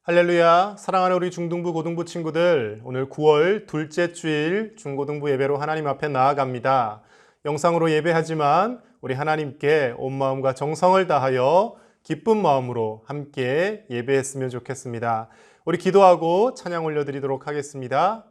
할렐루야. 사랑하는 우리 중등부 고등부 친구들, 오늘 9월 둘째 주일 중고등부 예배로 하나님 앞에 나아갑니다. 영상으로 예배하지만 우리 하나님께 온 마음과 정성을 다하여 기쁜 마음으로 함께 예배했으면 좋겠습니다. 우리 기도하고 찬양 올려드리도록 하겠습니다.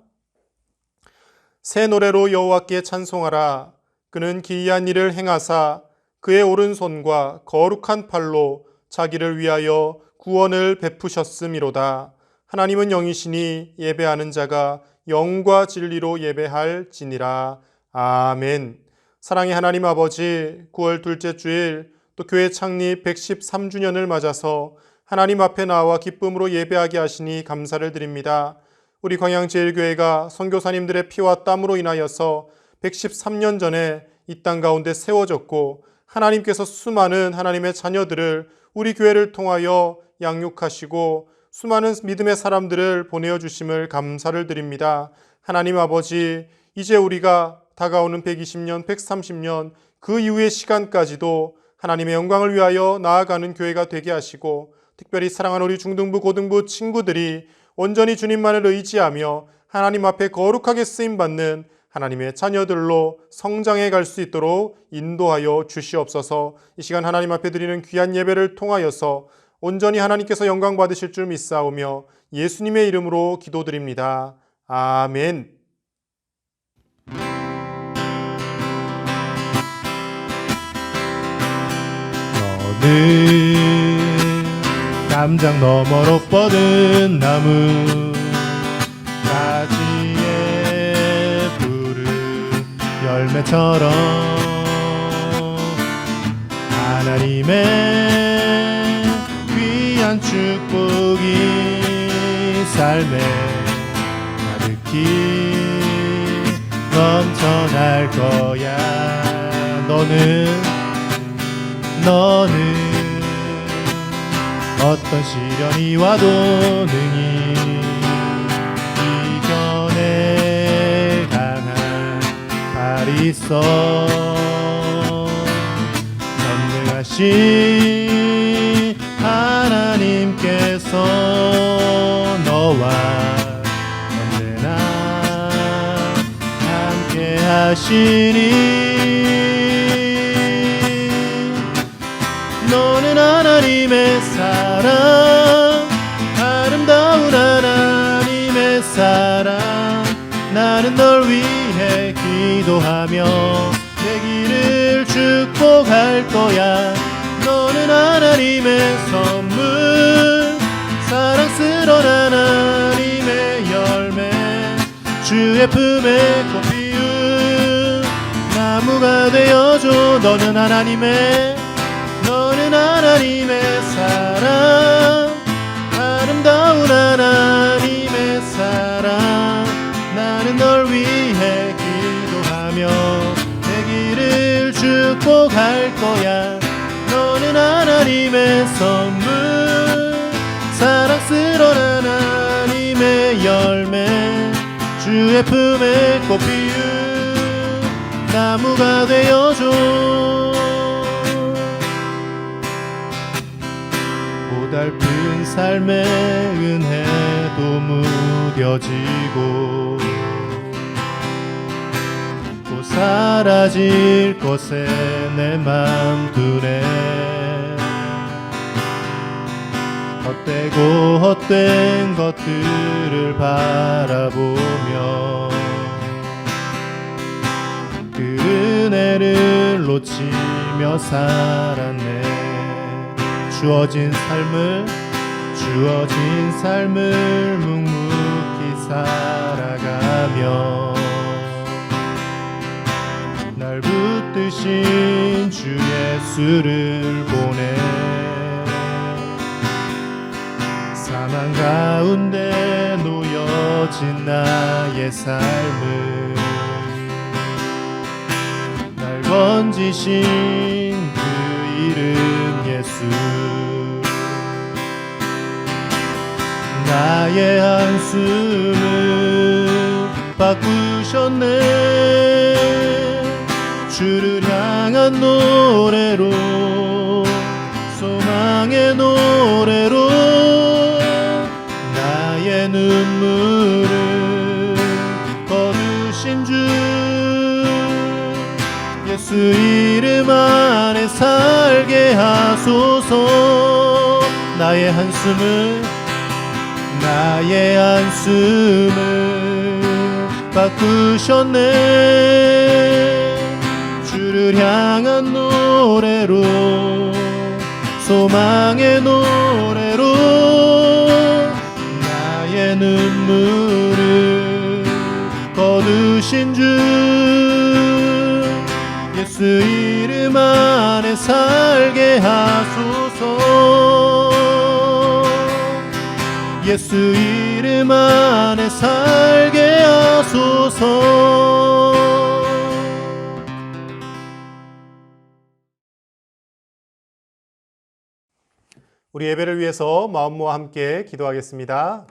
새 노래로 여호와께 찬송하라. 그는 기이한 일을 행하사 그의 오른손과 거룩한 팔로 자기를 위하여 구원을 베푸셨음이로다. 하나님은 영이시니 예배하는 자가 영과 진리로 예배할지니라. 아멘. 사랑의 하나님 아버지, 9월 둘째 주일 또 교회 창립 113주년을 맞아서 하나님 앞에 나와 기쁨으로 예배하게 하시니 감사를 드립니다. 우리 광양제일교회가 선교사님들의 피와 땀으로 인하여서 113년 전에 이 땅 가운데 세워졌고 하나님께서 수많은 하나님의 자녀들을 우리 교회를 통하여 양육하시고 수많은 믿음의 사람들을 보내어 주심을 감사를 드립니다. 하나님 아버지, 이제 우리가 다가오는 120년, 130년 그 이후의 시간까지도 하나님의 영광을 위하여 나아가는 교회가 되게 하시고, 특별히 사랑하는 우리 중등부, 고등부 친구들이 온전히 주님만을 의지하며 하나님 앞에 거룩하게 쓰임받는 하나님의 자녀들로 성장해 갈 수 있도록 인도하여 주시옵소서. 이 시간 하나님 앞에 드리는 귀한 예배를 통하여서 온전히 하나님께서 영광 받으실 줄 믿사오며 예수님의 이름으로 기도드립니다. 아멘. 너는 담장 너머로 뻗은 나무 가지에 푸른 열매처럼 하나님의 귀한 축복이 삶에 가득히 넘쳐날 거야. 너는 어떤 시련이 와도 능히 이겨낼 강한 발이 있어. 전능하신 하나님께서 너와 언제나 함께 하시니 너는 하나님의 사랑, 아름다운 하나님의 사랑. 나는 널 위해 기도하며 내 길을 축복할 거야. 너는 하나님의 선물, 사랑스러운 하나님의 열매, 주의 품에 꽃 피운 나무가 되어줘. 너는 하나님의 사랑, 아름다운 하나님의 사랑. 나는 널 위해 기도하며 내 길을 축복할 거야. 너는 하나님의 선물, 사랑스러운 하나님의 열매, 주의 품에 꽃 피운 나무가 되어줘. 고달픈 삶의 은혜도 무뎌지고 또 사라질 것에 내 맘 두네. 헛되고 헛된 것들을 바라보며 그 은혜를 놓치며 살았네. 주어진 삶을 묵묵히 살아가며 날 붙드신 주 예수를 보내. 사망 가운데 놓여진 나의 삶을 날 건지신 그 이름 예수. 나의 한숨을 바꾸셨네. 주를 향한 노래로, 소망의 노래로 예수 이름 안에 살게 하소서. 나의 한숨을 바꾸셨네. 주를 향한 노래로, 소망의 노래로 나의 눈물을 거두신 주. 예수 이름 안에 살게 하소서. 예수 이름 안에 살게 하소서. 우리 예배를 위해서 마음모아 함께 기도하겠습니다.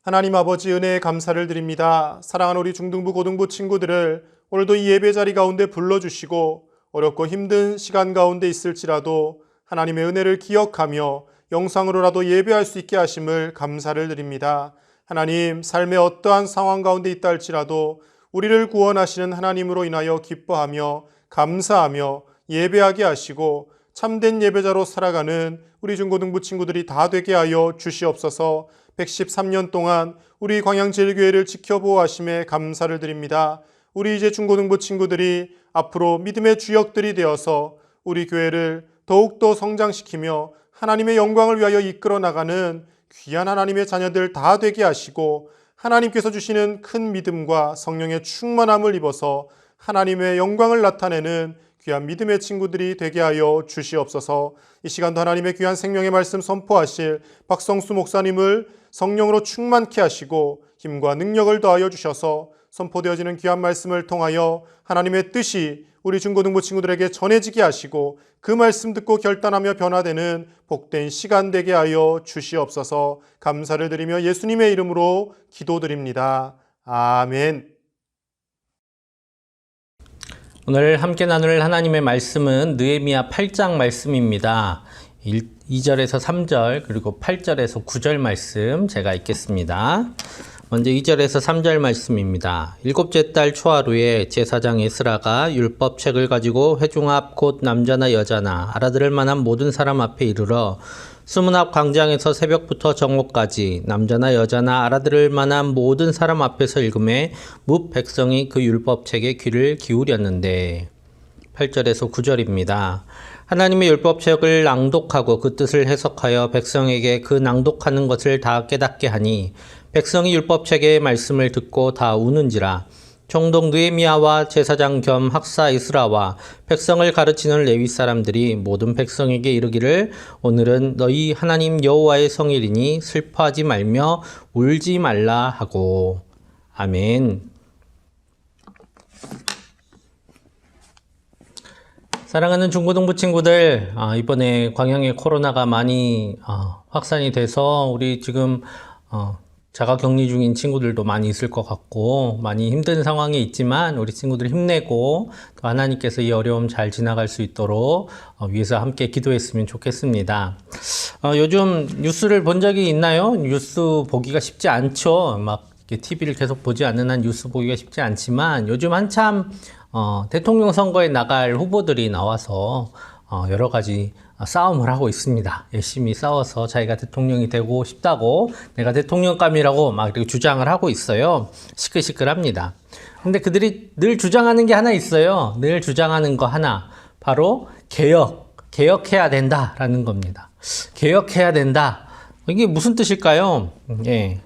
하나님 아버지, 은혜에 감사를 드립니다. 사랑하는 우리 중등부 고등부 친구들을 오늘도 이 예배 자리 가운데 불러주시고 어렵고 힘든 시간 가운데 있을지라도 하나님의 은혜를 기억하며 영상으로라도 예배할 수 있게 하심을 감사를 드립니다. 하나님, 삶의 어떠한 상황 가운데 있다 할지라도 우리를 구원하시는 하나님으로 인하여 기뻐하며 감사하며 예배하게 하시고 참된 예배자로 살아가는 우리 중고등부 친구들이 다 되게 하여 주시옵소서. 113년 동안 우리 광양제일교회를 지켜보호하심에 감사를 드립니다. 우리 이제 중고등부 친구들이 앞으로 믿음의 주역들이 되어서 우리 교회를 더욱더 성장시키며 하나님의 영광을 위하여 이끌어 나가는 귀한 하나님의 자녀들 다 되게 하시고 하나님께서 주시는 큰 믿음과 성령의 충만함을 입어서 하나님의 영광을 나타내는 귀한 믿음의 친구들이 되게 하여 주시옵소서. 이 시간도 하나님의 귀한 생명의 말씀 선포하실 박성수 목사님을 성령으로 충만케 하시고 힘과 능력을 더하여 주셔서 선포되어지는 귀한 말씀을 통하여 하나님의 뜻이 우리 중고등부 친구들에게 전해지게 하시고 그 말씀 듣고 결단하며 변화되는 복된 시간 되게 하여 주시옵소서. 감사를 드리며 예수님의 이름으로 기도드립니다. 아멘. 오늘 함께 나눌 하나님의 말씀은 느헤미야 8장 말씀입니다. 2절에서 3절 그리고 8절에서 9절 말씀 제가 읽겠습니다. 먼저 2절에서 3절 말씀입니다. 일곱째 달 초하루에 제사장 에스라가 율법책을 가지고 회중 앞 곧 남자나 여자나 알아들을 만한 모든 사람 앞에 이르러 수문 앞 광장에서 새벽부터 정오까지 남자나 여자나 알아들을 만한 모든 사람 앞에서 읽음에 뭇 백성이 그 율법책에 귀를 기울였는데 8절에서 9절입니다. 하나님의 율법책을 낭독하고 그 뜻을 해석하여 백성에게 그 낭독하는 것을 다 깨닫게 하니 백성이 율법책의 말씀을 듣고 다 우는지라. 총독 느헤미야와 제사장 겸 학사 에스라와 백성을 가르치는 레위 사람들이 모든 백성에게 이르기를 오늘은 너희 하나님 여호와의 성일이니 슬퍼하지 말며 울지 말라 하고. 아멘. 사랑하는 중고등부 친구들, 이번에 광양에 코로나가 많이 확산이 돼서 우리 지금 자가격리 중인 친구들도 많이 있을 것 같고 많이 힘든 상황이 있지만 우리 친구들 힘내고 또 하나님께서 이 어려움 잘 지나갈 수 있도록 위해서 함께 기도했으면 좋겠습니다. 요즘 뉴스를 본 적이 있나요? 뉴스 보기가 쉽지 않죠. 막 TV를 계속 보지 않는 한 뉴스 보기가 쉽지 않지만 요즘 한참 대통령 선거에 나갈 후보들이 나와서 여러 가지 싸움을 하고 있습니다. 열심히 싸워서 자기가 대통령이 되고 싶다고 내가 대통령감이라고 막 이렇게 주장을 하고 있어요. 시끌시끌합니다. 근데 그들이 늘 주장하는 게 하나 있어요. 늘 주장하는 거 하나. 바로 개혁해야 된다라는 겁니다. 개혁해야 된다. 이게 무슨 뜻일까요? 예.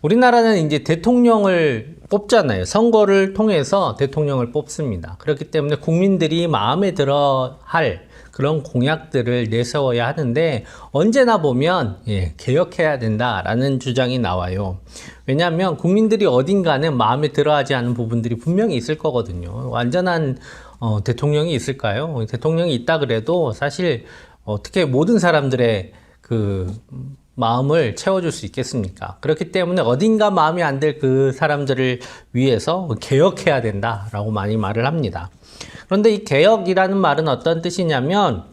우리나라는 이제 대통령을 뽑잖아요. 선거를 통해서 대통령을 뽑습니다. 그렇기 때문에 국민들이 마음에 들어 할 그런 공약들을 내세워야 하는데 언제나 보면 개혁해야 된다라는 주장이 나와요. 왜냐하면 국민들이 어딘가는 마음에 들어하지 않은 부분들이 분명히 있을 거거든요. 완전한 대통령이 있을까요? 대통령이 있다 그래도 사실 어떻게 모든 사람들의 그 마음을 채워줄 수 있겠습니까? 그렇기 때문에 어딘가 마음에 안 들 그 사람들을 위해서 개혁해야 된다라고 많이 말을 합니다. 그런데 이 개혁이라는 말은 어떤 뜻이냐면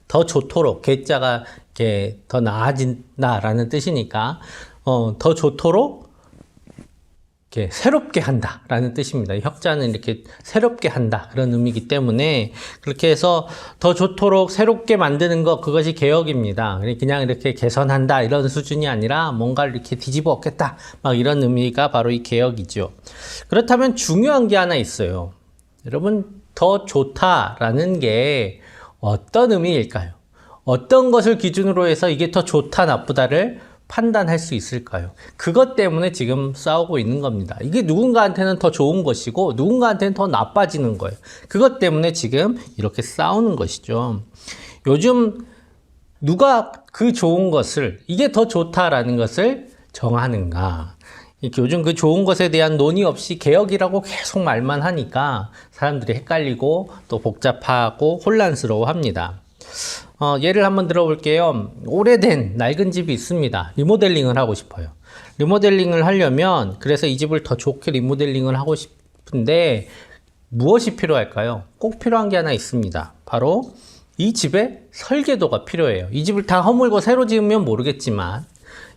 더 좋도록, 개자가 이렇게 더 나아진다라는 뜻이니까 더 좋도록 이렇게 새롭게 한다라는 뜻입니다. 혁자는 이렇게 새롭게 한다 그런 의미이기 때문에 그렇게 해서 더 좋도록 새롭게 만드는 것 그것이 개혁입니다. 그냥 이렇게 개선한다 이런 수준이 아니라 뭔가를 이렇게 뒤집어 엎겠다 막 이런 의미가 바로 이 개혁이죠. 그렇다면 중요한 게 하나 있어요. 여러분 더 좋다라는 게 어떤 의미일까요? 어떤 것을 기준으로 해서 이게 더 좋다 나쁘다를 판단할 수 있을까요? 그것 때문에 지금 싸우고 있는 겁니다. 이게 누군가한테는 더 좋은 것이고 누군가한테는 더 나빠지는 거예요. 그것 때문에 지금 이렇게 싸우는 것이죠. 요즘 누가 그 좋은 것을 이게 더 좋다라는 것을 정하는가? 요즘 그 좋은 것에 대한 논의 없이 개혁이라고 계속 말만 하니까 사람들이 헷갈리고 또 복잡하고 혼란스러워 합니다. 예를 한번 들어볼게요. 오래된 낡은 집이 있습니다. 리모델링을 하고 싶어요. 리모델링을 하려면 그래서 이 집을 더 좋게 리모델링을 하고 싶은데 무엇이 필요할까요? 꼭 필요한 게 하나 있습니다. 바로 이 집의 설계도가 필요해요. 이 집을 다 허물고 새로 지으면 모르겠지만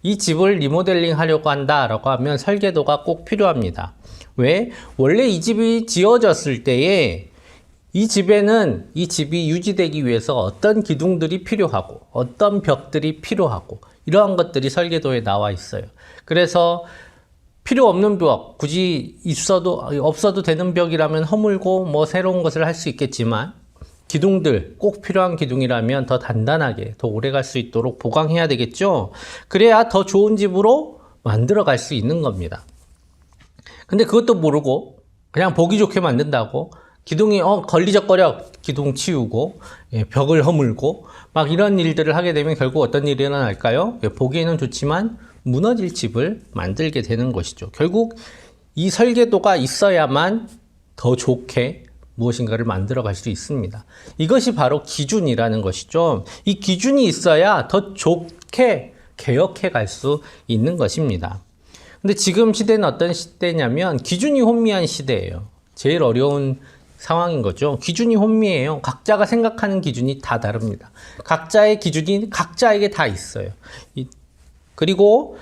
이 집을 리모델링 하려고 한다라고 하면 설계도가 꼭 필요합니다. 왜? 원래 이 집이 지어졌을 때에 이 집에는 이 집이 유지되기 위해서 어떤 기둥들이 필요하고 어떤 벽들이 필요하고 이러한 것들이 설계도에 나와 있어요. 그래서 필요 없는 벽, 굳이 없어도 되는 벽이라면 허물고 뭐 새로운 것을 할 수 있겠지만 기둥들, 꼭 필요한 기둥이라면 더 단단하게, 더 오래 갈 수 있도록 보강해야 되겠죠? 그래야 더 좋은 집으로 만들어 갈 수 있는 겁니다. 근데 그것도 모르고 그냥 보기 좋게 만든다고 기둥이 걸리적거려 기둥 치우고 벽을 허물고 막 이런 일들을 하게 되면 결국 어떤 일이 일어날까요? 보기에는 좋지만 무너질 집을 만들게 되는 것이죠. 결국 이 설계도가 있어야만 더 좋게 무엇인가를 만들어 갈 수 있습니다. 이것이 바로 기준이라는 것이죠. 이 기준이 있어야 더 좋게 개혁해 갈 수 있는 것입니다. 근데 지금 시대는 어떤 시대냐면 기준이 혼미한 시대예요. 제일 어려운 상황인 거죠. 기준이 혼미해요. 각자가 생각하는 기준이 다 다릅니다. 각자의 기준이 각자에게 다 있어요. 그리고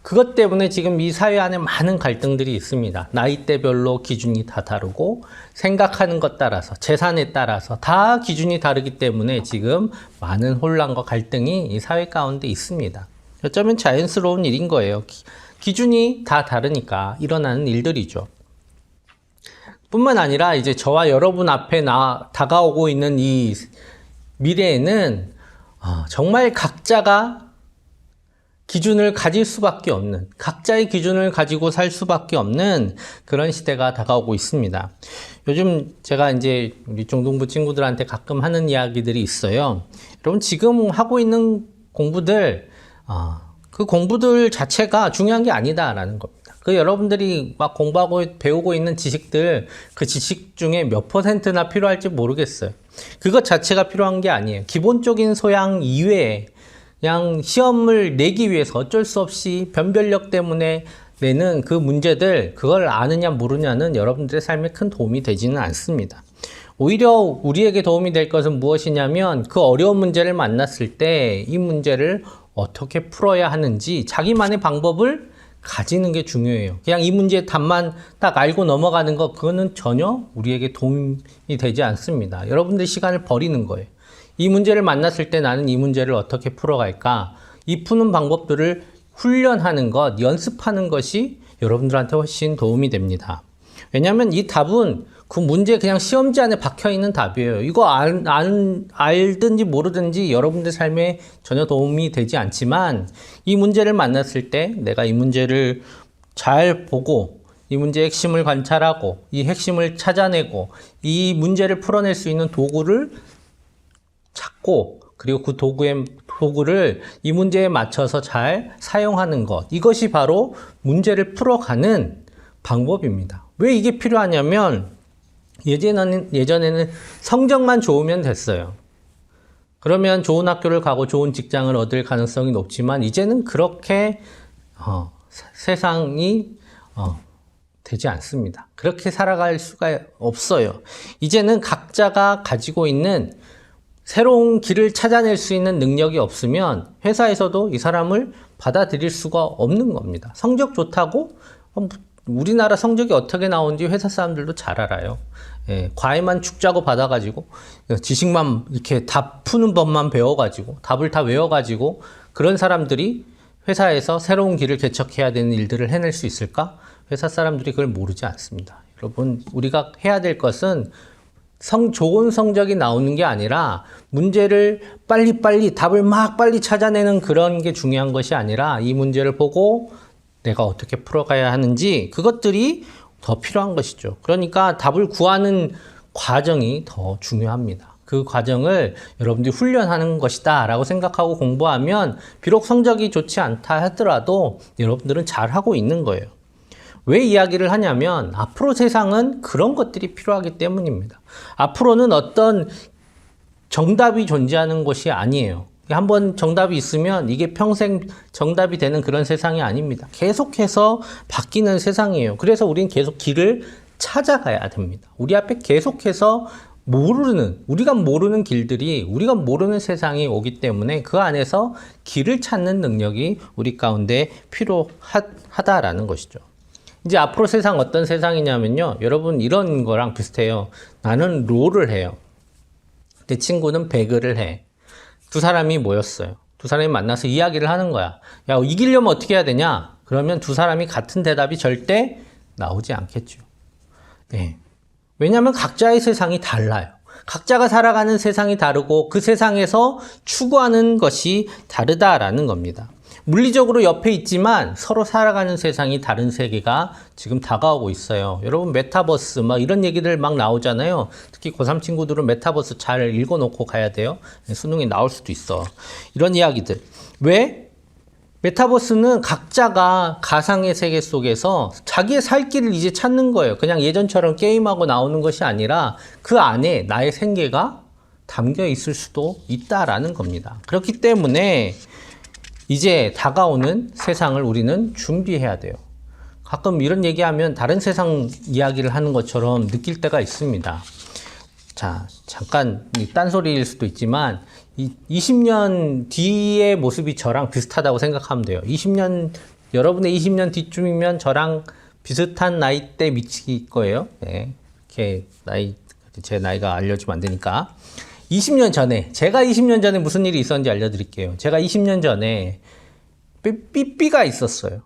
그것 때문에 지금 이 사회 안에 많은 갈등들이 있습니다. 나이대별로 기준이 다 다르고 생각하는 것 따라서 재산에 따라서 다 기준이 다르기 때문에 지금 많은 혼란과 갈등이 이 사회 가운데 있습니다. 어쩌면 자연스러운 일인 거예요. 기준이 다 다르니까 일어나는 일들이죠. 뿐만 아니라 이제 저와 여러분 앞에 다가오고 있는 이 미래에는 정말 각자가 기준을 가질 수밖에 없는, 각자의 기준을 가지고 살 수밖에 없는 그런 시대가 다가오고 있습니다. 요즘 제가 이제 우리 중등부 친구들한테 가끔 하는 이야기들이 있어요. 여러분 지금 하고 있는 공부들, 그 공부들 자체가 중요한 게 아니다라는 겁니다. 그 여러분들이 막 공부하고 배우고 있는 지식들, 그 지식 중에 몇 %나 필요할지 모르겠어요. 그것 자체가 필요한 게 아니에요. 기본적인 소양 이외에 그냥 시험을 내기 위해서 어쩔 수 없이 변별력 때문에 내는 그 문제들, 그걸 아느냐 모르냐는 여러분들의 삶에 큰 도움이 되지는 않습니다. 오히려 우리에게 도움이 될 것은 무엇이냐면 그 어려운 문제를 만났을 때 이 문제를 어떻게 풀어야 하는지 자기만의 방법을 가지는 게 중요해요. 그냥 이 문제의 답만 딱 알고 넘어가는 거, 그거는 전혀 우리에게 도움이 되지 않습니다. 여러분들 시간을 버리는 거예요. 이 문제를 만났을 때 나는 이 문제를 어떻게 풀어갈까? 이 푸는 방법들을 훈련하는 것, 연습하는 것이 여러분들한테 훨씬 도움이 됩니다. 왜냐하면 이 답은 그 문제 그냥 시험지 안에 박혀있는 답이에요. 이거 알든지 모르든지 여러분들 삶에 전혀 도움이 되지 않지만 이 문제를 만났을 때 내가 이 문제를 잘 보고 이 문제의 핵심을 관찰하고 이 핵심을 찾아내고 이 문제를 풀어낼 수 있는 도구를 찾고 그리고 그 도구를 이 문제에 맞춰서 잘 사용하는 것, 이것이 바로 문제를 풀어가는 방법입니다. 왜 이게 필요하냐면 예전에는 성적만 좋으면 됐어요. 그러면 좋은 학교를 가고 좋은 직장을 얻을 가능성이 높지만 이제는 그렇게 세상이 되지 않습니다. 그렇게 살아갈 수가 없어요. 이제는 각자가 가지고 있는 새로운 길을 찾아낼 수 있는 능력이 없으면 회사에서도 이 사람을 받아들일 수가 없는 겁니다. 성적 좋다고 우리나라 성적이 어떻게 나오는지 회사 사람들도 잘 알아요. 예, 과외만 죽자고 받아가지고 지식만 이렇게 답 푸는 법만 배워가지고 답을 다 외워가지고 그런 사람들이 회사에서 새로운 길을 개척해야 되는 일들을 해낼 수 있을까? 회사 사람들이 그걸 모르지 않습니다. 여러분, 우리가 해야 될 것은 좋은 성적이 나오는 게 아니라 문제를 빨리빨리 답을 막 빨리 찾아내는 그런 게 중요한 것이 아니라 이 문제를 보고 내가 어떻게 풀어가야 하는지 그것들이 더 필요한 것이죠. 그러니까 답을 구하는 과정이 더 중요합니다. 그 과정을 여러분들이 훈련하는 것이다 라고 생각하고 공부하면 비록 성적이 좋지 않다 하더라도 여러분들은 잘하고 있는 거예요. 왜 이야기를 하냐면 앞으로 세상은 그런 것들이 필요하기 때문입니다. 앞으로는 어떤 정답이 존재하는 것이 아니에요. 한번 정답이 있으면 이게 평생 정답이 되는 그런 세상이 아닙니다. 계속해서 바뀌는 세상이에요. 그래서 우리는 계속 길을 찾아가야 됩니다. 우리 앞에 계속해서 우리가 모르는 길들이, 우리가 모르는 세상이 오기 때문에 그 안에서 길을 찾는 능력이 우리 가운데 필요하다라는 것이죠. 이제 앞으로 세상 어떤 세상이냐면요. 여러분 이런 거랑 비슷해요. 나는 롤을 해요. 내 친구는 배그를 해. 두 사람이 모였어요. 두 사람이 만나서 이야기를 하는 거야. 야, 이기려면 어떻게 해야 되냐? 그러면 두 사람이 같은 대답이 절대 나오지 않겠죠. 네. 왜냐하면 각자의 세상이 달라요. 각자가 살아가는 세상이 다르고 그 세상에서 추구하는 것이 다르다라는 겁니다. 물리적으로 옆에 있지만 서로 살아가는 세상이 다른 세계가 지금 다가오고 있어요. 여러분 메타버스 막 이런 얘기들 막 나오잖아요. 특히 고3 친구들은 메타버스 잘 읽어놓고 가야 돼요. 수능에 나올 수도 있어. 이런 이야기들. 왜? 메타버스는 각자가 가상의 세계 속에서 자기의 살 길을 이제 찾는 거예요. 그냥 예전처럼 게임하고 나오는 것이 아니라 그 안에 나의 생계가 담겨 있을 수도 있다라는 겁니다. 그렇기 때문에 이제 다가오는 세상을 우리는 준비해야 돼요. 가끔 이런 얘기하면 다른 세상 이야기를 하는 것처럼 느낄 때가 있습니다. 자, 잠깐 딴소리일 수도 있지만 20년 뒤의 모습이 저랑 비슷하다고 생각하면 돼요. 여러분의 20년 뒤쯤이면 저랑 비슷한 나이대 미칠 거예요. 네, 이렇게 제 나이가 알려주면 안 되니까. 20년 전에, 제가 20년 전에 무슨 일이 있었는지 알려드릴게요. 제가 20년 전에 삐삐가 있었어요.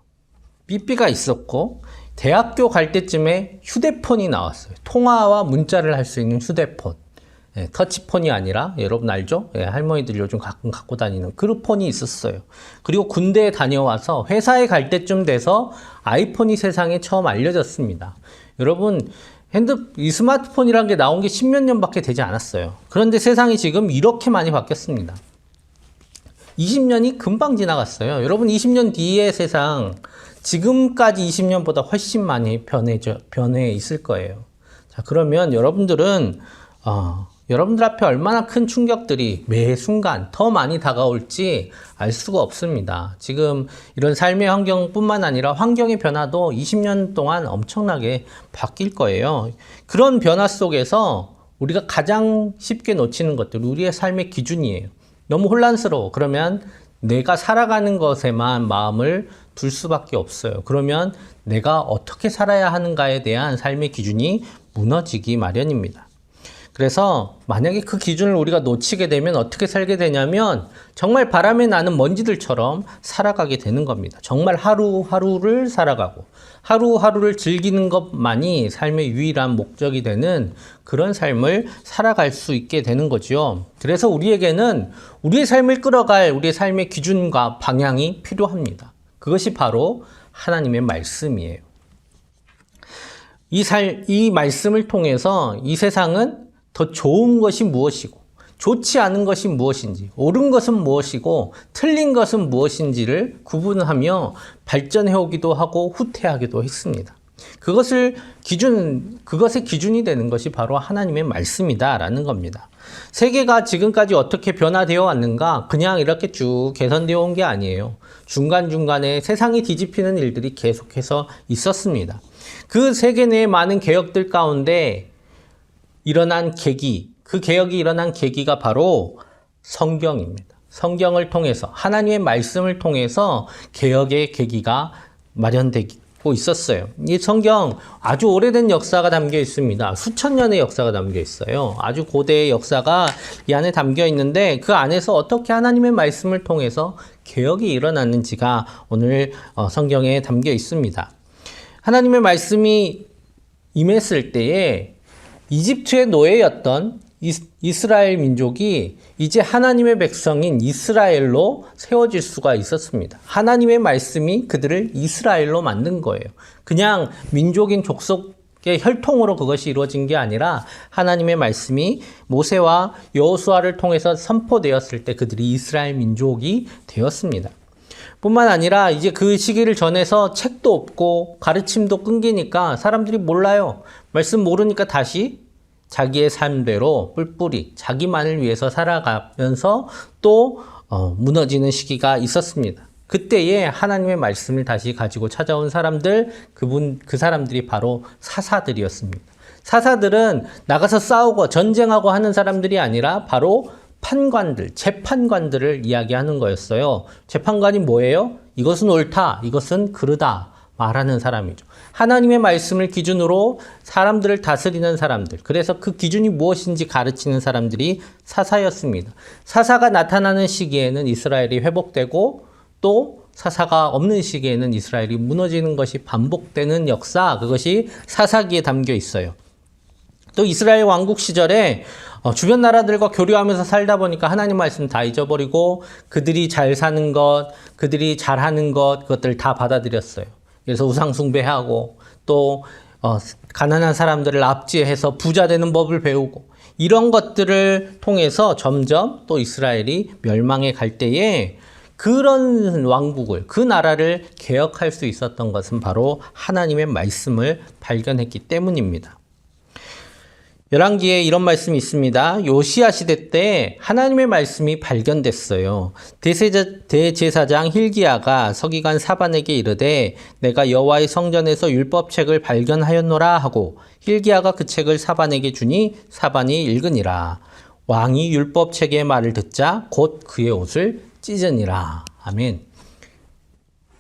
삐삐가 있었고, 대학교 갈 때쯤에 휴대폰이 나왔어요. 통화와 문자를 할 수 있는 휴대폰. 예, 터치폰이 아니라, 여러분 알죠? 예, 할머니들 요즘 가끔 갖고 다니는 그 폰이 있었어요. 그리고 군대에 다녀와서 회사에 갈 때쯤 돼서 아이폰이 세상에 처음 알려졌습니다. 여러분, 이 스마트폰이라는 게 나온 게 10몇 년밖에 되지 않았어요. 그런데 세상이 지금 이렇게 많이 바뀌었습니다. 20년이 금방 지나갔어요. 여러분 20년 뒤의 세상, 지금까지 20년보다 훨씬 많이 변해 있을 거예요. 자, 그러면 여러분들은 여러분들 앞에 얼마나 큰 충격들이 매 순간 더 많이 다가올지 알 수가 없습니다. 지금 이런 삶의 환경뿐만 아니라 환경의 변화도 20년 동안 엄청나게 바뀔 거예요. 그런 변화 속에서 우리가 가장 쉽게 놓치는 것들, 우리의 삶의 기준이에요. 너무 혼란스러워. 그러면 내가 살아가는 것에만 마음을 둘 수밖에 없어요. 그러면 내가 어떻게 살아야 하는가에 대한 삶의 기준이 무너지기 마련입니다. 그래서 만약에 그 기준을 우리가 놓치게 되면 어떻게 살게 되냐면 정말 바람에 나는 먼지들처럼 살아가게 되는 겁니다. 정말 하루하루를 살아가고 하루하루를 즐기는 것만이 삶의 유일한 목적이 되는 그런 삶을 살아갈 수 있게 되는 거죠. 그래서 우리에게는 우리의 삶을 끌어갈 우리의 삶의 기준과 방향이 필요합니다. 그것이 바로 하나님의 말씀이에요. 이 말씀을 통해서 이 세상은 더 좋은 것이 무엇이고 좋지 않은 것이 무엇인지, 옳은 것은 무엇이고 틀린 것은 무엇인지를 구분하며 발전해 오기도 하고 후퇴하기도 했습니다. 그것의 기준이 되는 것이 바로 하나님의 말씀이다라는 겁니다. 세계가 지금까지 어떻게 변화되어 왔는가? 그냥 이렇게 쭉 개선되어 온 게 아니에요. 중간중간에 세상이 뒤집히는 일들이 계속해서 있었습니다. 그 세계 내의 많은 개혁들 가운데 일어난 계기, 그 개혁이 일어난 계기가 바로 성경입니다. 성경을 통해서, 하나님의 말씀을 통해서 개혁의 계기가 마련되고 있었어요. 이 성경 아주 오래된 역사가 담겨 있습니다. 수천 년의 역사가 담겨 있어요. 아주 고대의 역사가 이 안에 담겨 있는데 그 안에서 어떻게 하나님의 말씀을 통해서 개혁이 일어났는지가 오늘 성경에 담겨 있습니다. 하나님의 말씀이 임했을 때에 이집트의 노예였던 이스라엘 민족이 이제 하나님의 백성인 이스라엘로 세워질 수가 있었습니다. 하나님의 말씀이 그들을 이스라엘로 만든 거예요. 그냥 민족인 족속의 혈통으로 그것이 이루어진 게 아니라 하나님의 말씀이 모세와 여호수아를 통해서 선포되었을 때 그들이 이스라엘 민족이 되었습니다. 뿐만 아니라 이제 그 시기를 전해서 책도 없고 가르침도 끊기니까 사람들이 몰라요. 말씀 모르니까 다시 자기의 삶대로 뿔뿔이 자기만을 위해서 살아가면서 또 무너지는 시기가 있었습니다. 그때에 하나님의 말씀을 다시 가지고 찾아온 사람들, 그 사람들이 바로 사사들이었습니다. 사사들은 나가서 싸우고 전쟁하고 하는 사람들이 아니라 바로 판관들, 재판관들을 이야기하는 거였어요. 재판관이 뭐예요? 이것은 옳다, 이것은 그르다 말하는 사람이죠. 하나님의 말씀을 기준으로 사람들을 다스리는 사람들, 그래서 그 기준이 무엇인지 가르치는 사람들이 사사였습니다. 사사가 나타나는 시기에는 이스라엘이 회복되고 또 사사가 없는 시기에는 이스라엘이 무너지는 것이 반복되는 역사, 그것이 사사기에 담겨 있어요. 또 이스라엘 왕국 시절에 주변 나라들과 교류하면서 살다 보니까 하나님 말씀 다 잊어버리고 그들이 잘 사는 것, 그들이 잘하는 것, 그것들 다 받아들였어요. 그래서 우상 숭배하고 또 가난한 사람들을 압제해서 부자 되는 법을 배우고 이런 것들을 통해서 점점 또 이스라엘이 멸망해 갈 때에 그런 왕국을, 그 나라를 개혁할 수 있었던 것은 바로 하나님의 말씀을 발견했기 때문입니다. 열왕기에 이런 말씀이 있습니다. 요시야 시대 때 하나님의 말씀이 발견됐어요. 대제사장 힐기야가 서기관 사반에게 이르되 내가 여호와의 성전에서 율법책을 발견하였노라 하고 힐기야가 그 책을 사반에게 주니 사반이 읽으니라. 왕이 율법책의 말을 듣자 곧 그의 옷을 찢으니라. 아멘.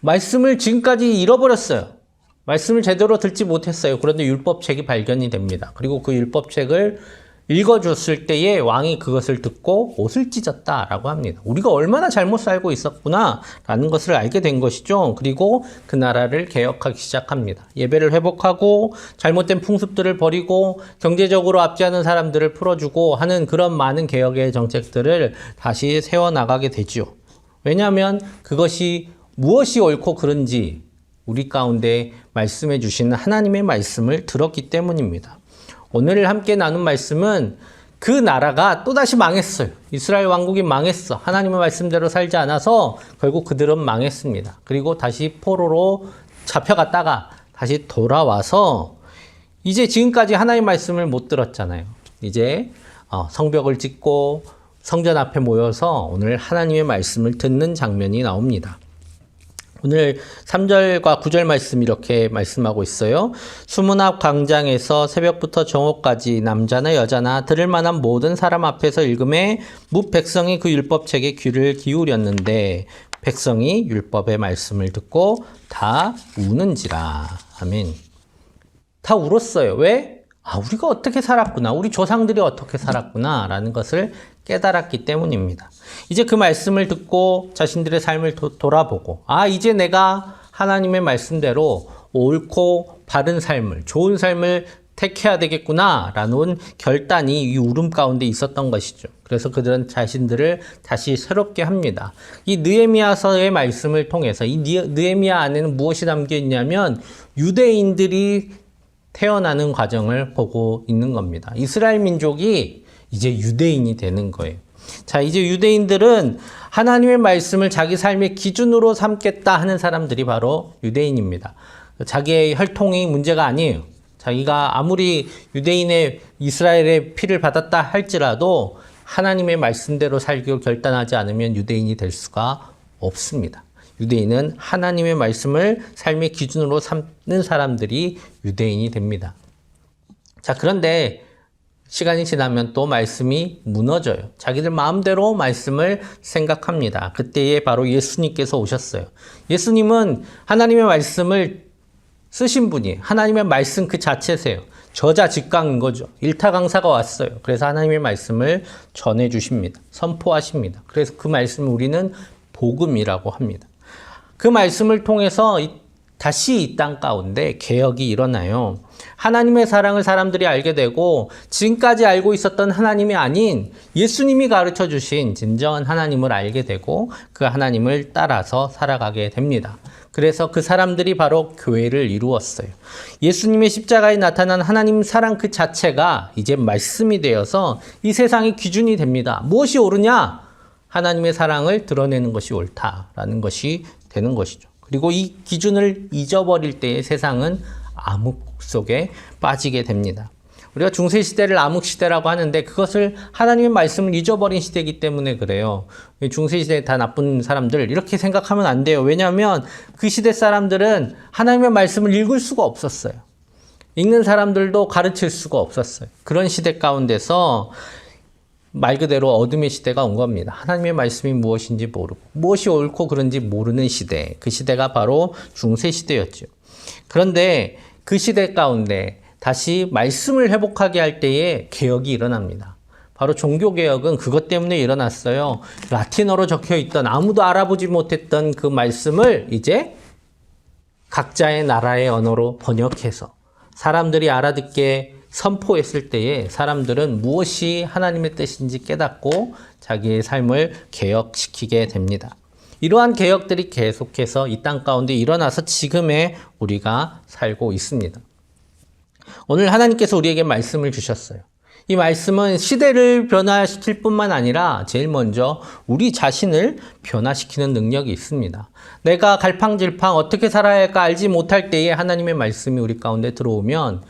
말씀을 지금까지 잃어버렸어요. 말씀을 제대로 듣지 못했어요. 그런데 율법책이 발견이 됩니다. 그리고 그 율법책을 읽어줬을 때에 왕이 그것을 듣고 옷을 찢었다라고 합니다. 우리가 얼마나 잘못 살고 있었구나라는 것을 알게 된 것이죠. 그리고 그 나라를 개혁하기 시작합니다. 예배를 회복하고 잘못된 풍습들을 버리고 경제적으로 압제하는 사람들을 풀어주고 하는 그런 많은 개혁의 정책들을 다시 세워나가게 되죠. 왜냐하면 그것이 무엇이 옳고 그른지 우리 가운데 말씀해 주시는 하나님의 말씀을 들었기 때문입니다. 오늘 함께 나눈 말씀은 그 나라가 또다시 망했어요. 이스라엘 왕국이 망했어. 하나님의 말씀대로 살지 않아서 결국 그들은 망했습니다. 그리고 다시 포로로 잡혀갔다가 다시 돌아와서 이제 지금까지 하나님의 말씀을 못 들었잖아요. 이제 성벽을 짓고 성전 앞에 모여서 오늘 하나님의 말씀을 듣는 장면이 나옵니다. 오늘 3절과 9절 말씀 이렇게 말씀하고 있어요. 수문앞 광장에서 새벽부터 정오까지 남자나 여자나 들을 만한 모든 사람 앞에서 읽음에 뭇 백성이 그 율법책에 귀를 기울였는데 백성이 율법의 말씀을 듣고 다 우는지라. 아멘. 다 울었어요. 왜? 우리가 어떻게 살았구나. 우리 조상들이 어떻게 살았구나. 라는 것을 깨달았기 때문입니다. 이제 그 말씀을 듣고 자신들의 삶을 돌아보고 이제 내가 하나님의 말씀대로 옳고 바른 삶을, 좋은 삶을 택해야 되겠구나 라는 결단이 이 울음 가운데 있었던 것이죠. 그래서 그들은 자신들을 다시 새롭게 합니다. 이 느헤미야서의 말씀을 통해서 이 느헤미야 안에는 무엇이 담겨 있냐면 유대인들이 태어나는 과정을 보고 있는 겁니다. 이스라엘 민족이 이제 유대인이 되는 거예요. 자, 이제 유대인들은 하나님의 말씀을 자기 삶의 기준으로 삼겠다 하는 사람들이 바로 유대인입니다. 자기의 혈통이 문제가 아니에요. 자기가 아무리 유대인의 이스라엘의 피를 받았다 할지라도 하나님의 말씀대로 살기로 결단하지 않으면 유대인이 될 수가 없습니다. 유대인은 하나님의 말씀을 삶의 기준으로 삼는 사람들이 유대인이 됩니다. 자, 그런데 시간이 지나면 또 말씀이 무너져요. 자기들 마음대로 말씀을 생각합니다. 그때에 바로 예수님께서 오셨어요. 예수님은 하나님의 말씀을 쓰신 분이 하나님의 말씀 그 자체세요. 저자 직강인 거죠. 일타 강사가 왔어요. 그래서 하나님의 말씀을 전해 주십니다. 선포하십니다. 그래서 그 말씀을 우리는 복음이라고 합니다. 그 말씀을 통해서 다시 이 땅 가운데 개혁이 일어나요. 하나님의 사랑을 사람들이 알게 되고 지금까지 알고 있었던 하나님이 아닌 예수님이 가르쳐 주신 진정한 하나님을 알게 되고 그 하나님을 따라서 살아가게 됩니다. 그래서 그 사람들이 바로 교회를 이루었어요. 예수님의 십자가에 나타난 하나님 사랑 그 자체가 이제 말씀이 되어서 이 세상의 기준이 됩니다. 무엇이 옳으냐? 하나님의 사랑을 드러내는 것이 옳다라는 것이 되는 것이죠. 그리고 이 기준을 잊어버릴 때에 세상은 암흑 속에 빠지게 됩니다. 우리가 중세시대를 암흑시대라고 하는데 그것을 하나님의 말씀을 잊어버린 시대이기 때문에 그래요. 중세시대에 다 나쁜 사람들 이렇게 생각하면 안 돼요. 왜냐하면 그 시대 사람들은 하나님의 말씀을 읽을 수가 없었어요. 읽는 사람들도 가르칠 수가 없었어요. 그런 시대 가운데서 말 그대로 어둠의 시대가 온 겁니다. 하나님의 말씀이 무엇인지 모르고 무엇이 옳고 그른지 모르는 시대. 그 시대가 바로 중세시대였죠. 그런데 그 시대 가운데 다시 말씀을 회복하게 할 때에 개혁이 일어납니다. 바로 종교개혁은 그것 때문에 일어났어요. 라틴어로 적혀있던 아무도 알아보지 못했던 그 말씀을 이제 각자의 나라의 언어로 번역해서 사람들이 알아듣게 선포했을 때에 사람들은 무엇이 하나님의 뜻인지 깨닫고 자기의 삶을 개혁시키게 됩니다. 이러한 개혁들이 계속해서 이 땅 가운데 일어나서 지금의 우리가 살고 있습니다. 오늘 하나님께서 우리에게 말씀을 주셨어요. 이 말씀은 시대를 변화시킬 뿐만 아니라 제일 먼저 우리 자신을 변화시키는 능력이 있습니다. 내가 갈팡질팡 어떻게 살아야 할까 알지 못할 때에 하나님의 말씀이 우리 가운데 들어오면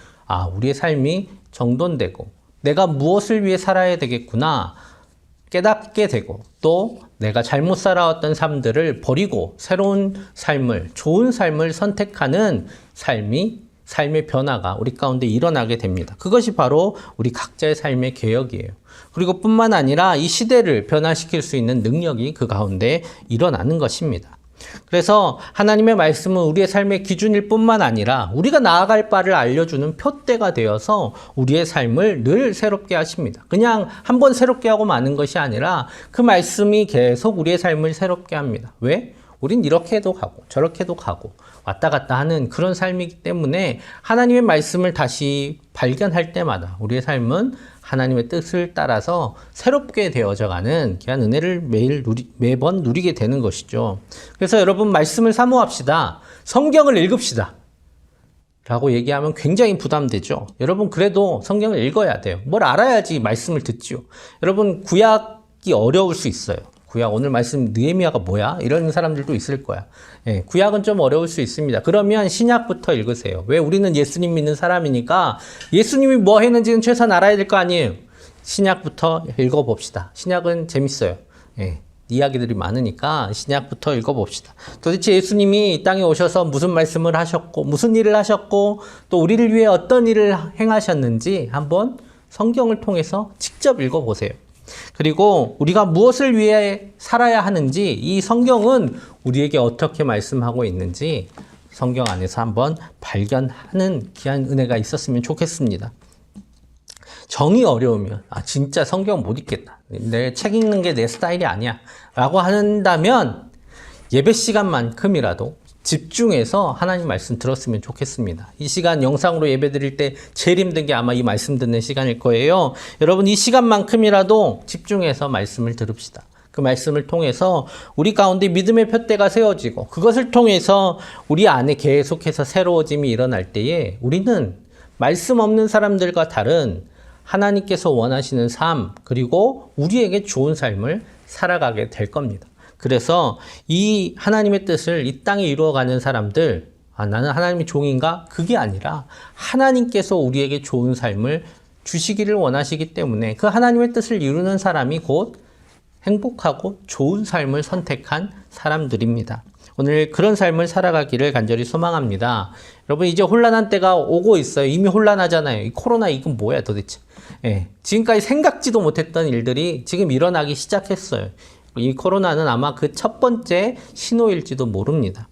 우리의 삶이 정돈되고 내가 무엇을 위해 살아야 되겠구나 깨닫게 되고 또 내가 잘못 살아왔던 삶들을 버리고 새로운 삶을, 좋은 삶을 선택하는 삶의 변화가 우리 가운데 일어나게 됩니다. 그것이 바로 우리 각자의 삶의 개혁이에요. 그리고 뿐만 아니라 이 시대를 변화시킬 수 있는 능력이 그 가운데 일어나는 것입니다. 그래서 하나님의 말씀은 우리의 삶의 기준일 뿐만 아니라 우리가 나아갈 바를 알려주는 표대가 되어서 우리의 삶을 늘 새롭게 하십니다. 그냥 한번 새롭게 하고 마는 것이 아니라 그 말씀이 계속 우리의 삶을 새롭게 합니다. 왜? 우린 이렇게도 가고 저렇게도 가고 왔다 갔다 하는 그런 삶이기 때문에 하나님의 말씀을 다시 발견할 때마다 우리의 삶은 하나님의 뜻을 따라서 새롭게 되어져가는 귀한 은혜를 매번 누리게 되는 것이죠. 그래서 여러분 말씀을 사모합시다. 성경을 읽읍시다. 라고 얘기하면 굉장히 부담되죠. 여러분 그래도 성경을 읽어야 돼요. 뭘 알아야지 말씀을 듣지요. 여러분 구약이 어려울 수 있어요. 구약 오늘 말씀 느헤미야가 뭐야? 이런 사람들도 있을 거야. 구약은 좀 어려울 수 있습니다. 그러면 신약부터 읽으세요. 왜? 우리는 예수님 믿는 사람이니까 예수님이 뭐 했는지는 최소한 알아야 될 거 아니에요. 신약부터 읽어봅시다. 신약은 재밌어요. 이야기들이 많으니까 신약부터 읽어봅시다. 도대체 예수님이 이 땅에 오셔서 무슨 말씀을 하셨고 무슨 일을 하셨고 또 우리를 위해 어떤 일을 행하셨는지 한번 성경을 통해서 직접 읽어보세요. 그리고 우리가 무엇을 위해 살아야 하는지 이 성경은 우리에게 어떻게 말씀하고 있는지 성경 안에서 한번 발견하는 귀한 은혜가 있었으면 좋겠습니다. 정이 어려우면 진짜 성경 못 읽겠다. 내 책 읽는 게 내 스타일이 아니야 라고 한다면 예배 시간만큼이라도 집중해서 하나님 말씀 들었으면 좋겠습니다. 이 시간 영상으로 예배 드릴 때 제일 힘든 게 아마 이 말씀 듣는 시간일 거예요. 여러분 이 시간만큼이라도 집중해서 말씀을 들읍시다. 그 말씀을 통해서 우리 가운데 믿음의 푯대가 세워지고 그것을 통해서 우리 안에 계속해서 새로워짐이 일어날 때에 우리는 말씀 없는 사람들과 다른 하나님께서 원하시는 삶 그리고 우리에게 좋은 삶을 살아가게 될 겁니다. 그래서 이 하나님의 뜻을 이 땅에 이루어가는 사람들 나는 하나님의 종인가? 그게 아니라 하나님께서 우리에게 좋은 삶을 주시기를 원하시기 때문에 그 하나님의 뜻을 이루는 사람이 곧 행복하고 좋은 삶을 선택한 사람들입니다. 오늘 그런 삶을 살아가기를 간절히 소망합니다. 여러분 이제 혼란한 때가 오고 있어요. 이미 혼란하잖아요. 이 코로나 이건 뭐야 도대체. 지금까지 생각지도 못했던 일들이 지금 일어나기 시작했어요. 이 코로나는 아마 그 첫 번째 신호일지도 모릅니다.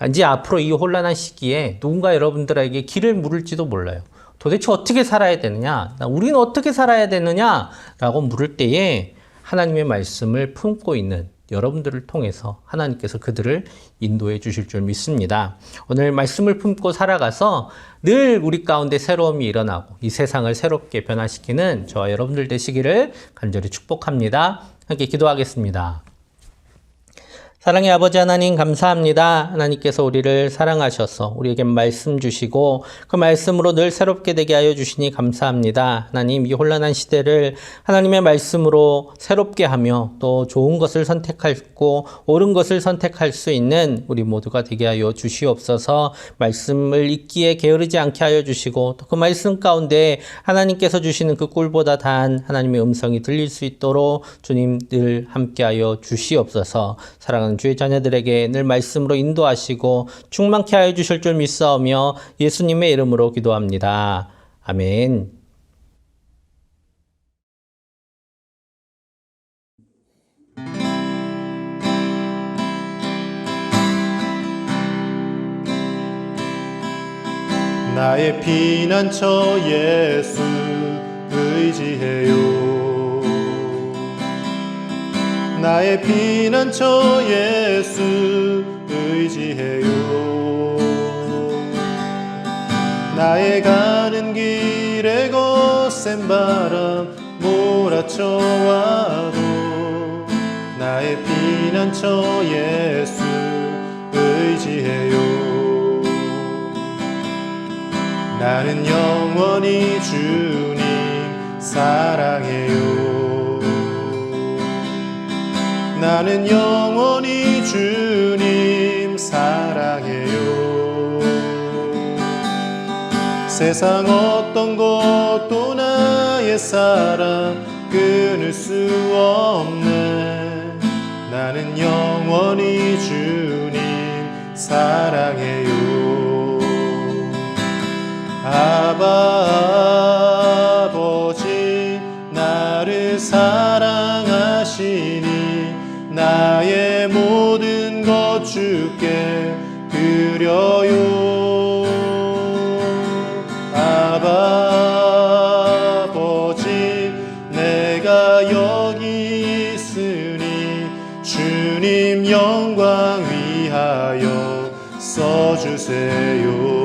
이제 앞으로 이 혼란한 시기에 누군가 여러분들에게 길을 물을지도 몰라요. 도대체 어떻게 살아야 되느냐? 우리는 어떻게 살아야 되느냐? 라고 물을 때에 하나님의 말씀을 품고 있는 여러분들을 통해서 하나님께서 그들을 인도해 주실 줄 믿습니다. 오늘 말씀을 품고 살아가서 늘 우리 가운데 새로움이 일어나고 이 세상을 새롭게 변화시키는 저와 여러분들 되시기를 간절히 축복합니다. 함께 기도하겠습니다. 사랑의 아버지 하나님 감사합니다. 하나님께서 우리를 사랑하셔서 우리에게 말씀 주시고 그 말씀으로 늘 새롭게 되게 하여 주시니 감사합니다. 하나님 이 혼란한 시대를 하나님의 말씀으로 새롭게 하며 또 좋은 것을 선택하고 옳은 것을 선택할 수 있는 우리 모두가 되게 하여 주시옵소서. 말씀을 읽기에 게으르지 않게 하여 주시고 또 그 말씀 가운데 하나님께서 주시는 그 꿀보다 단 하나님의 음성이 들릴 수 있도록 주님 늘 함께 하여 주시옵소서. 사랑하는 주의 자녀들에게 늘 말씀으로 인도하시고 충만케 하여 주실 줄 믿사오며 예수님의 이름으로 기도합니다. 아멘. 나의 피난처 예수 의지해요. 나의 피난처 예수 의지해요. 나의 가는 길에 거센 바람 몰아쳐와도 나의 피난처 예수 의지해요. 나는 영원히 주님 사랑해요. 나는 영원히 주님 사랑해요. 세상 어떤 것도 나의 사랑 끊을 수 없네. 나는 영원히 주님 사랑해요. 아버지 나를 사랑하시니 나의 모든 것 주께 드려요. 아버지 내가 여기 있으니 주님 영광 위하여 써주세요.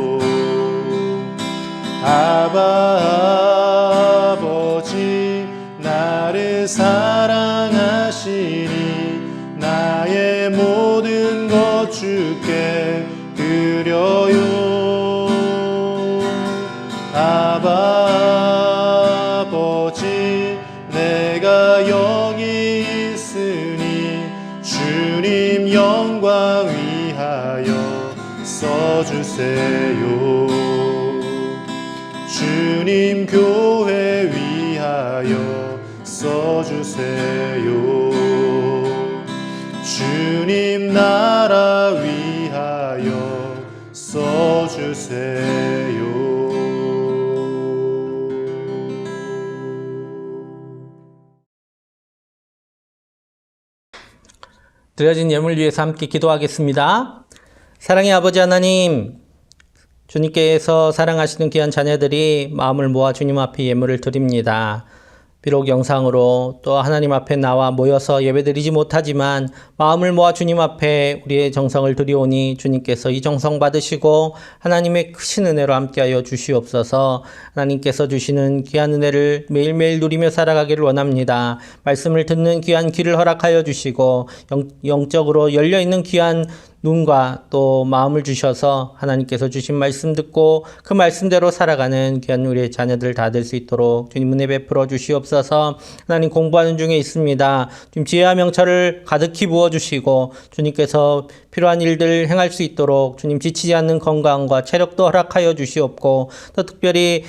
아버지 나를 사랑하시니 나의 모든 것 주께 드려요. 아버지 내가 여기 있으니 주님 영광 위하여 써주세요. 주님 교회 위하여 써주세요. 주님 나라 위하여 써주세요. 드려진 예물 위해서 함께 기도하겠습니다. 사랑의 아버지 하나님, 주님께서 사랑하시는 귀한 자녀들이 마음을 모아 주님 앞에 예물을 드립니다. 비록 영상으로 또 하나님 앞에 나와 모여서 예배드리지 못하지만 마음을 모아 주님 앞에 우리의 정성을 드리오니 주님께서 이 정성 받으시고 하나님의 크신 은혜로 함께하여 주시옵소서. 하나님께서 주시는 귀한 은혜를 매일매일 누리며 살아가기를 원합니다. 말씀을 듣는 귀한 귀를 허락하여 주시고 영적으로 열려있는 귀한 눈과 또 마음을 주셔서 하나님께서 주신 말씀 듣고 그 말씀대로 살아가는 귀한 우리의 자녀들 다 될 수 있도록 주님 은혜 베풀어 주시옵소서. 하나님 공부하는 중에 있습니다. 주님 지혜와 명철을 가득히 부어주시고 주님께서 필요한 일들 행할 수 있도록 주님 지치지 않는 건강과 체력도 허락하여 주시옵고 또 특별히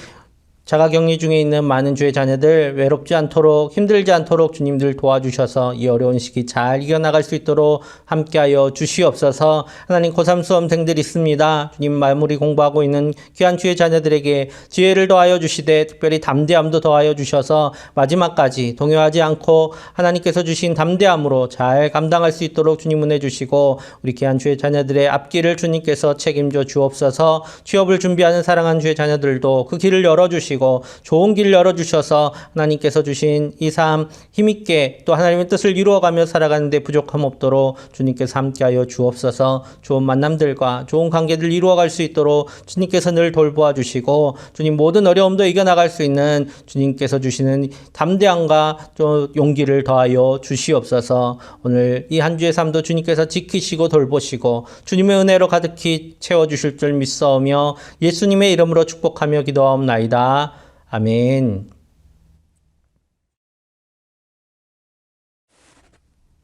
자가격리 중에 있는 많은 주의 자녀들 외롭지 않도록 힘들지 않도록 주님들 도와주셔서 이 어려운 시기 잘 이겨나갈 수 있도록 함께하여 주시옵소서. 하나님 고3 수험생들 있습니다. 주님 마무리 공부하고 있는 귀한 주의 자녀들에게 지혜를 더하여 주시되 특별히 담대함도 더하여 주셔서 마지막까지 동요하지 않고 하나님께서 주신 담대함으로 잘 감당할 수 있도록 주님 은혜 주시고 우리 귀한 주의 자녀들의 앞길을 주님께서 책임져 주옵소서. 취업을 준비하는 사랑하는 주의 자녀들도 그 길을 열어주시고 좋은 길 열어주셔서 하나님께서 주신 이 삶 힘있게 또 하나님의 뜻을 이루어가며 살아가는 데 부족함 없도록 주님께서 함께하여 주옵소서. 좋은 만남들과 좋은 관계들 이루어갈 수 있도록 주님께서 늘 돌보아 주시고 주님 모든 어려움도 이겨나갈 수 있는 주님께서 주시는 담대함과 또 용기를 더하여 주시옵소서. 오늘 이 한 주의 삶도 주님께서 지키시고 돌보시고 주님의 은혜로 가득히 채워주실 줄 믿사오며 예수님의 이름으로 축복하며 기도하옵나이다. 아멘.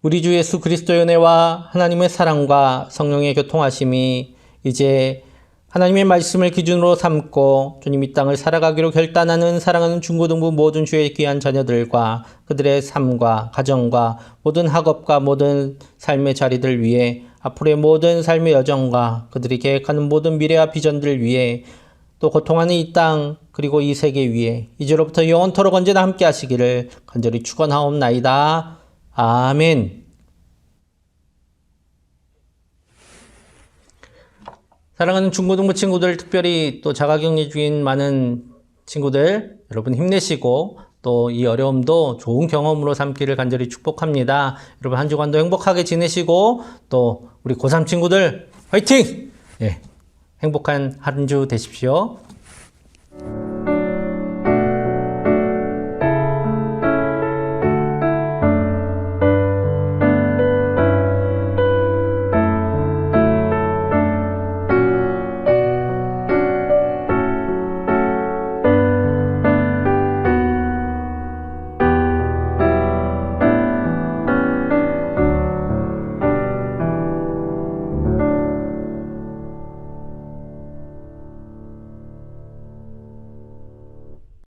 우리 주 예수 그리스도의 은혜와 하나님의 사랑과 성령의 교통하심이 이제 하나님의 말씀을 기준으로 삼고 주님 이 땅을 살아가기로 결단하는 사랑하는 중고등부 모든 주의 귀한 자녀들과 그들의 삶과 가정과 모든 학업과 모든 삶의 자리들 위해 앞으로의 모든 삶의 여정과 그들이 계획하는 모든 미래와 비전들 위해 또 고통하는 이 땅 그리고 이 세계 위에 이제로부터 영원토록 언제나 함께 하시기를 간절히 축원하옵나이다. 아멘. 사랑하는 중고등부 친구들, 특별히 또 자가격리 중인 많은 친구들, 여러분 힘내시고 또 이 어려움도 좋은 경험으로 삼기를 간절히 축복합니다. 여러분 한 주간도 행복하게 지내시고 또 우리 고3 친구들 화이팅! 예, 행복한 한 주 되십시오.